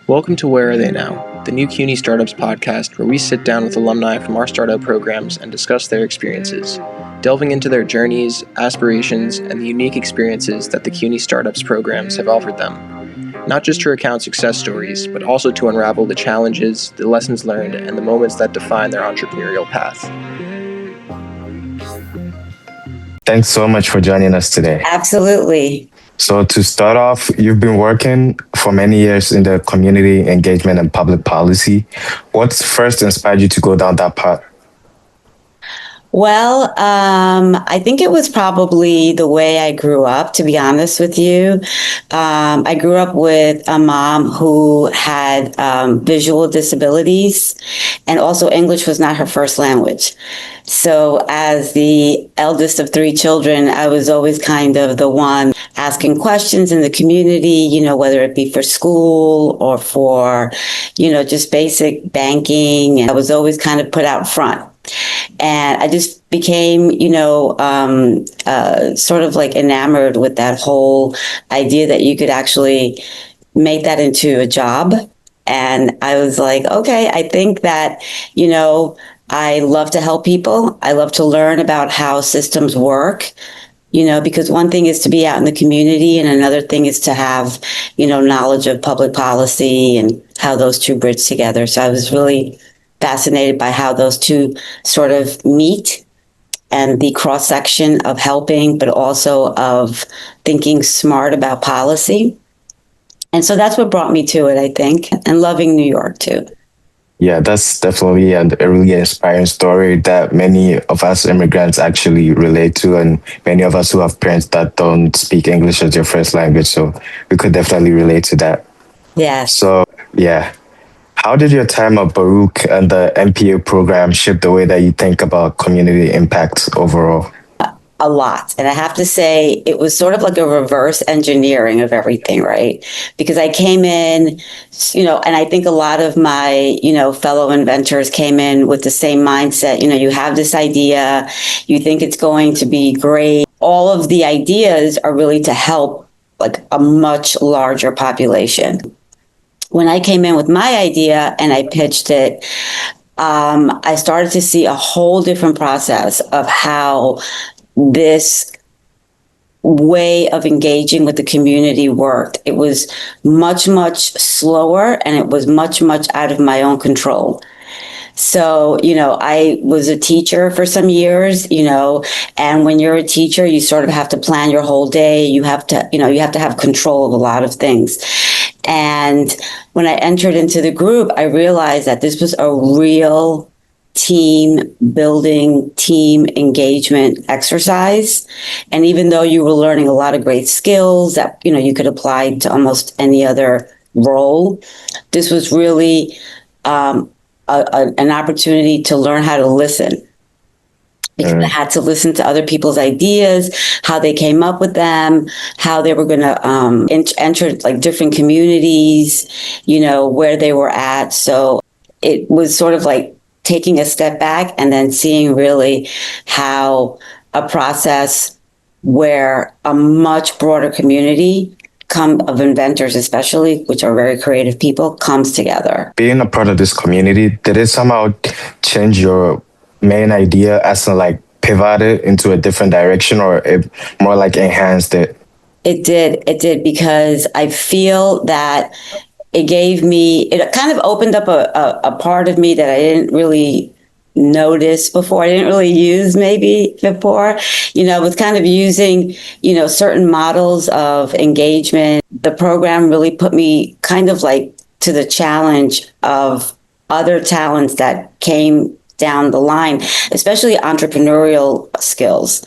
Welcome to Where Are They Now, the new CUNY Startups podcast where we sit down with alumni from our startup programs and discuss their experiences, delving into their journeys, aspirations, and the unique experiences that the CUNY Startups programs have offered them. Not just to recount success stories, but also to unravel the challenges, the lessons learned, and the moments that define their entrepreneurial path. Thanks so much for joining us today. Absolutely. So to start off, you've been working for many years in the community engagement and public policy. What's first inspired you to go down that path? Well, I think it was probably the way I grew up, to be honest with you. I grew up with a mom who had visual disabilities, and also English was not her first language. So as the eldest of three children, I was always kind of the one asking questions in the community, whether it be for school or for, just basic banking. And I was always kind of put out front. And I just became, sort of like enamored with that whole idea that you could actually make that into a job. And I was like, okay, I think that, I love to help people. I love to learn about how systems work, because one thing is to be out in the community and another thing is to have, knowledge of public policy and how those two bridge together. So I was really fascinated by how those two sort of meet and the cross section of helping, but also of thinking smart about policy. And so that's what brought me to it, I think, and loving New York too. Yeah, that's definitely a really inspiring story that many of us immigrants actually relate to, and many of us who have parents that don't speak English as their first language. So we could definitely relate to that. Yeah. So, yeah. How did your time at Baruch and the MPA program shape the way that you think about community impact overall? A lot. And I have to say, it was sort of like a reverse engineering of everything, right? Because I came in, and I think a lot of my, fellow inventors came in with the same mindset. You have this idea, you think it's going to be great. All of the ideas are really to help like a much larger population. When I came in with my idea and I pitched it, I started to see a whole different process of how this way of engaging with the community worked. It was much, much slower and it was much, much out of my own control. So, I was a teacher for some years, and when you're a teacher, you sort of have to plan your whole day. You have to have control of a lot of things. And when I entered into the group, I realized that this was a real team building, team engagement exercise. And even though you were learning a lot of great skills that, you could apply to almost any other role, this was really an opportunity to learn how to listen. Because I had to listen to other people's ideas, how they came up with them, how they were going to enter like different communities, where they were at. So it was sort of like taking a step back and then seeing really how a process where a much broader community of inventors, especially, which are very creative people, comes together. Being a part of this community, did it somehow change your main idea as to like pivot it into a different direction, or it more like enhanced it? It did, because I feel that it kind of opened up a part of me that I didn't really notice before. I didn't really use maybe before, with kind of using, certain models of engagement. The program really put me kind of like to the challenge of other talents that came down the line, especially entrepreneurial skills,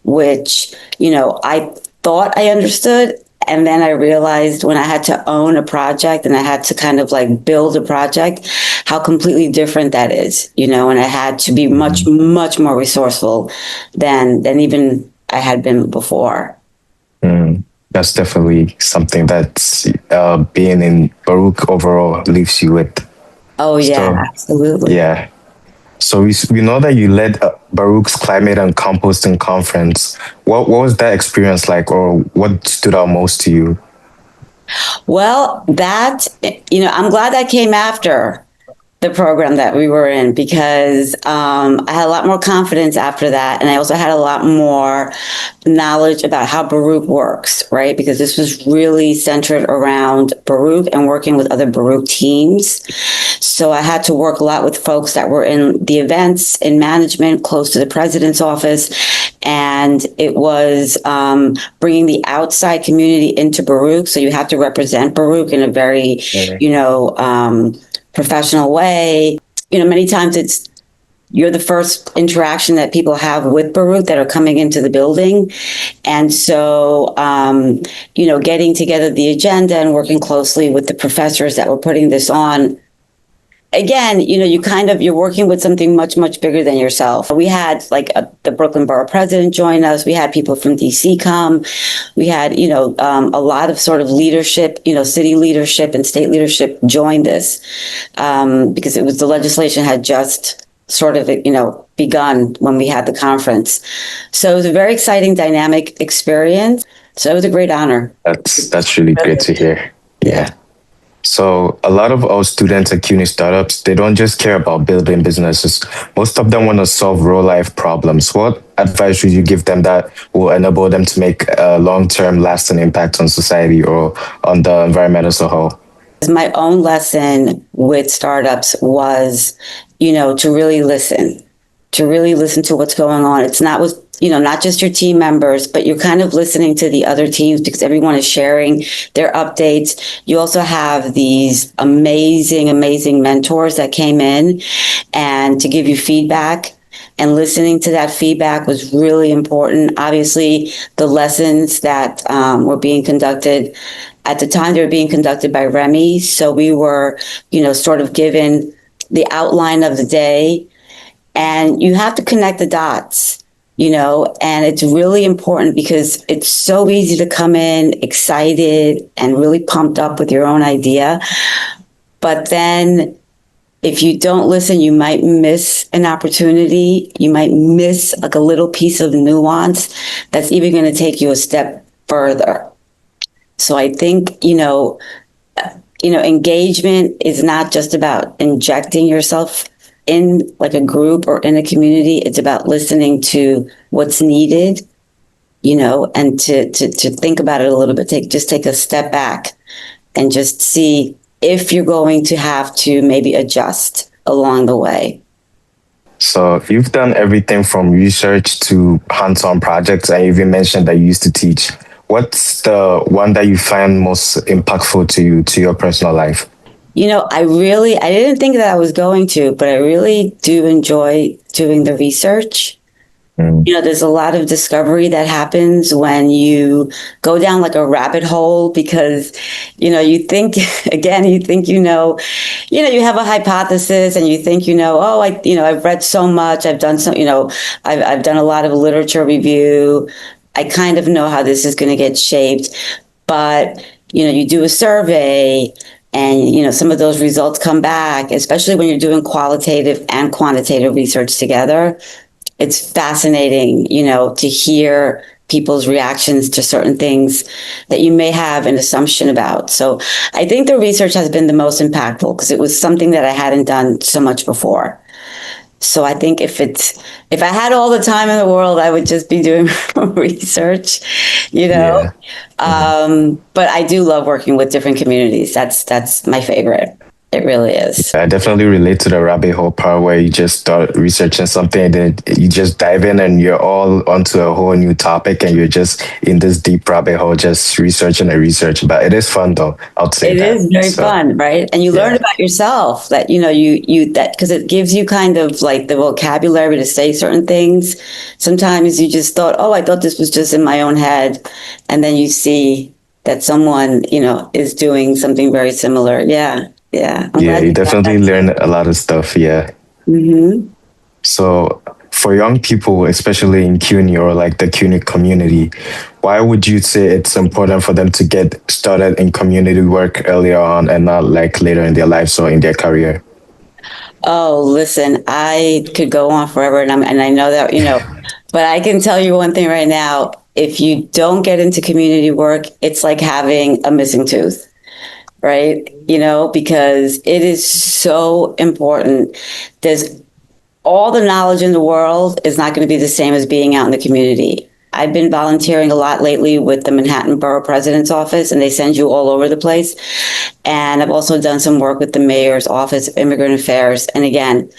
which, I thought I understood. And then I realized when I had to own a project and I had to kind of like build a project, how completely different that is, and I had to be much, much more resourceful than even I had been before. That's definitely something that being in Baruch overall leaves you with. Oh, yeah, absolutely. Yeah. So we know that you led Baruch's Climate and Composting Conference. What was that experience like, or what stood out most to you? Well, I'm glad that came after the program that we were in because I had a lot more confidence after that. And I also had a lot more knowledge about how Baruch works, right? Because this was really centered around Baruch and working with other Baruch teams. So I had to work a lot with folks that were in the events, in management, close to the president's office. And it was bringing the outside community into Baruch. So you have to represent Baruch in a very, professional way. Many times you're the first interaction that people have with Baruch that are coming into the building. And so, getting together the agenda and working closely with the professors that were putting this on. Again, you're working with something much, much bigger than yourself. We had the Brooklyn Borough president join us. We had people from DC come. We had, a lot of sort of leadership, city leadership and state leadership join this because the legislation had just sort of, begun when we had the conference. So it was a very exciting, dynamic experience. So it was a great honor. That's really great to hear. Yeah. So a lot of our students at CUNY startups, they don't just care about building businesses. Most of them want to solve real life problems. What advice would you give them that will enable them to make a long-term lasting impact on society or on the environment as a whole? My own lesson with startups was, to really listen to what's going on. It's not with, not just your team members, but you're kind of listening to the other teams because everyone is sharing their updates. You also have these amazing, amazing mentors that came in and to give you feedback. And listening to that feedback was really important. Obviously, the lessons that were being conducted at the time, they were being conducted by Remy. So we were, sort of given the outline of the day. And you have to connect the dots, and it's really important because it's so easy to come in excited and really pumped up with your own idea. But then if you don't listen, you might miss an opportunity. You might miss a little piece of nuance that's even going to take you a step further. So I think, engagement is not just about injecting yourself in a group or in a community. It's about listening to what's needed, and to think about it a little bit. Take a step back and just see if you're going to have to maybe adjust along the way. So you've done everything from research to hands-on projects, and you even mentioned that you used to teach. What's the one that you find most impactful to your personal life? I didn't think that I was going to, but I really do enjoy doing the research. There's a lot of discovery that happens when you go down a rabbit hole because, you think, again, you have a hypothesis and you think, I've read so much, I've done I've done a lot of literature review. I kind of know how this is going to get shaped, but, you do a survey and, some of those results come back, especially when you're doing qualitative and quantitative research together. It's fascinating, to hear people's reactions to certain things that you may have an assumption about. So I think the research has been the most impactful because it was something that I hadn't done so much before. So I think if I had all the time in the world, I would just be doing research, Yeah. But I do love working with different communities. That's my favorite. It really is. I definitely relate to the rabbit hole part where you just start researching something and then you just dive in and you're all onto a whole new topic and you're just in this deep rabbit hole just researching and research. But it is fun though, I'll say that. It is very fun, right? And you learn about yourself that, you that because it gives you kind of the vocabulary to say certain things. Sometimes you just thought, oh, I thought this was just in my own head. And then you see that someone, is doing something very similar. Yeah. Yeah. You definitely learn a lot of stuff. Yeah. Mm-hmm. So for young people, especially in CUNY or the CUNY community, why would you say it's important for them to get started in community work earlier on and not later in their lives or in their career? Oh, listen, I could go on forever and I know that, but I can tell you one thing right now. if you don't get into community work, it's like having a missing tooth, right? Because it is so important. There's all the knowledge in the world is not going to be the same as being out in the community. I've been volunteering a lot lately with the Manhattan Borough President's Office, and they send you all over the place. And I've also done some work with the Mayor's Office of Immigrant Affairs. And again,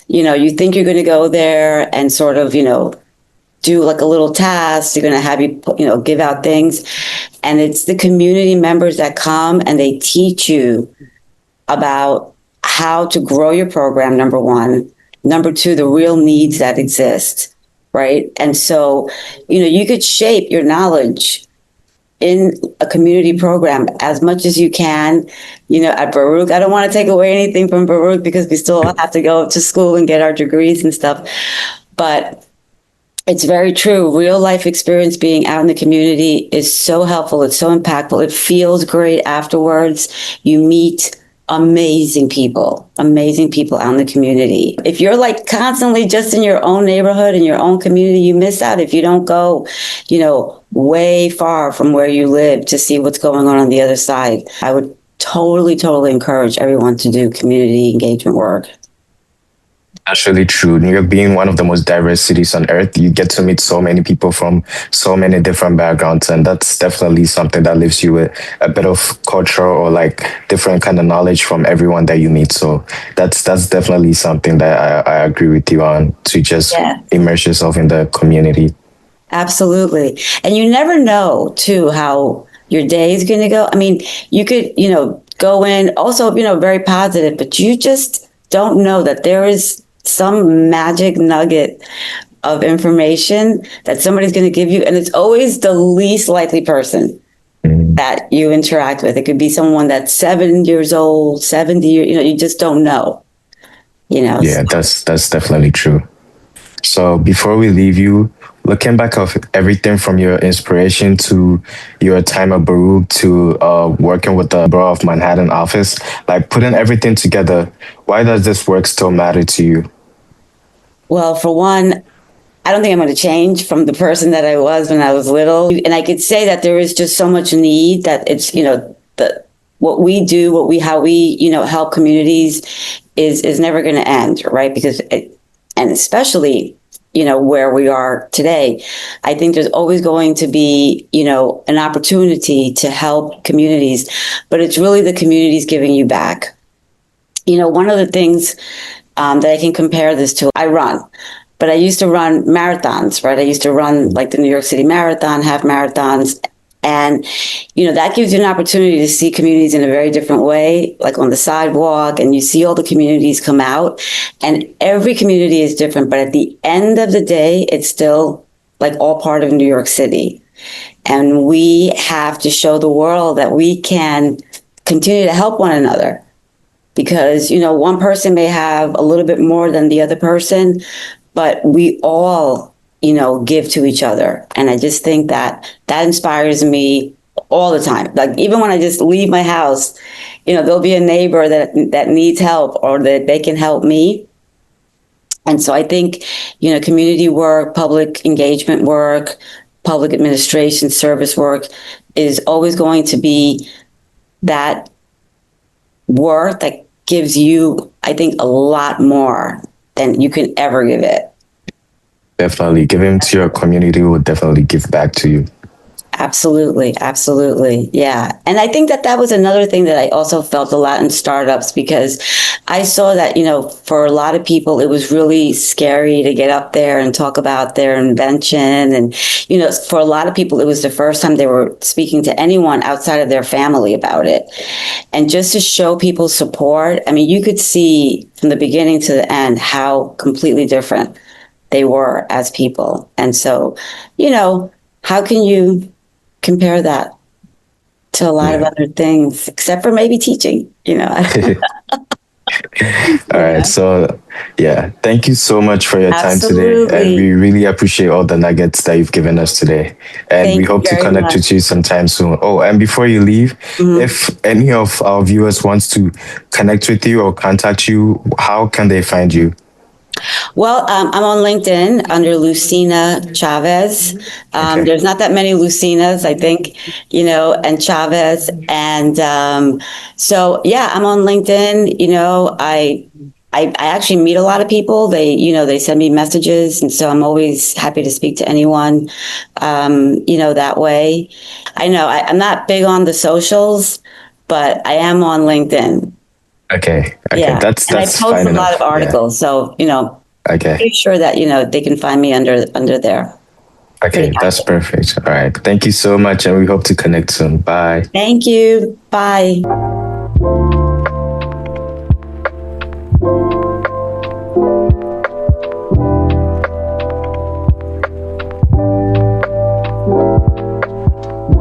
you think you're going to go there and sort of, do like a little task. They're going to have you, give out things. And it's the community members that come and they teach you about how to grow your program, number one. Number two, the real needs that exist, right? And so, you could shape your knowledge in a community program as much as you can. At Baruch, I don't want to take away anything from Baruch because we still have to go to school and get our degrees and stuff. But it's very true. Real life experience being out in the community is so helpful. It's so impactful. It feels great afterwards. You meet amazing people out in the community. If you're like constantly just in your own neighborhood, in your own community, you miss out if you don't go, way far from where you live to see what's going on the other side. I would totally encourage everyone to do community engagement work. That's really true. New York being one of the most diverse cities on earth, you get to meet so many people from so many different backgrounds, and that's definitely something that leaves you with a bit of culture or like different kind of knowledge from everyone that you meet. So that's definitely something that I agree with you on, to just immerse yourself in the community. Absolutely. And you never know too how your day is going to go. I mean, you could, go in also, very positive, but you just don't know that there is some magic nugget of information that somebody's going to give you. And it's always the least likely person that you interact with. It could be someone that's 7 years old, 70 years, you just don't know, Yeah, that's definitely true. So before we leave you, looking back of everything from your inspiration to your time at Baruch to working with the Borough of Manhattan office, like putting everything together, why does this work still matter to you? Well, for one, I don't think I'm going to change from the person that I was when I was little. And I could say that there is just so much need that it's, what we do, how we, help communities is never going to end, right? Because and especially, where we are today, I think there's always going to be, an opportunity to help communities, but it's really the communities giving you back. One of the things that I can compare this to, I run, but I used to run marathons, right? I used to run like the New York City Marathon, half marathons. And, that gives you an opportunity to see communities in a very different way, like on the sidewalk, and you see all the communities come out, and every community is different. But at the end of the day, it's still like all part of New York City. And we have to show the world that we can continue to help one another. Because, one person may have a little bit more than the other person, but we all, give to each other. And I just think that inspires me all the time. Like even when I just leave my house, there'll be a neighbor that needs help or that they can help me. And so I think, community work, public engagement work, public administration, service work is always going to be that work that gives you, I think, a lot more than you can ever give it. Definitely. Giving to your community will definitely give back to you. Absolutely. Yeah. And I think that was another thing that I also felt a lot in startups, because I saw that, for a lot of people, it was really scary to get up there and talk about their invention. And, for a lot of people, it was the first time they were speaking to anyone outside of their family about it. And just to show people support, I mean, you could see from the beginning to the end how completely different they were as people. And so, how can you compare that to a lot of other things, except for maybe teaching, All right. So, thank you so much for your time today. And we really appreciate all the nuggets that you've given us today. And we hope to connect with you sometime soon. Oh, and before you leave, if any of our viewers wants to connect with you or contact you, how can they find you? Well, I'm on LinkedIn under Lucina Chavez. Okay. There's not that many Lucinas, I think, and Chavez. And so, yeah, I'm on LinkedIn. I actually meet a lot of people. They send me messages. And so I'm always happy to speak to anyone, that way. I know I'm not big on the socials, but I am on LinkedIn. Okay. Yeah. And I That's post fine a lot of enough. Yeah. articles. So, Okay. make sure that, they can find me under there. Pretty Okay, that's active. perfect. All right. Thank you so much, and we hope to connect soon. Bye. Thank you. Bye.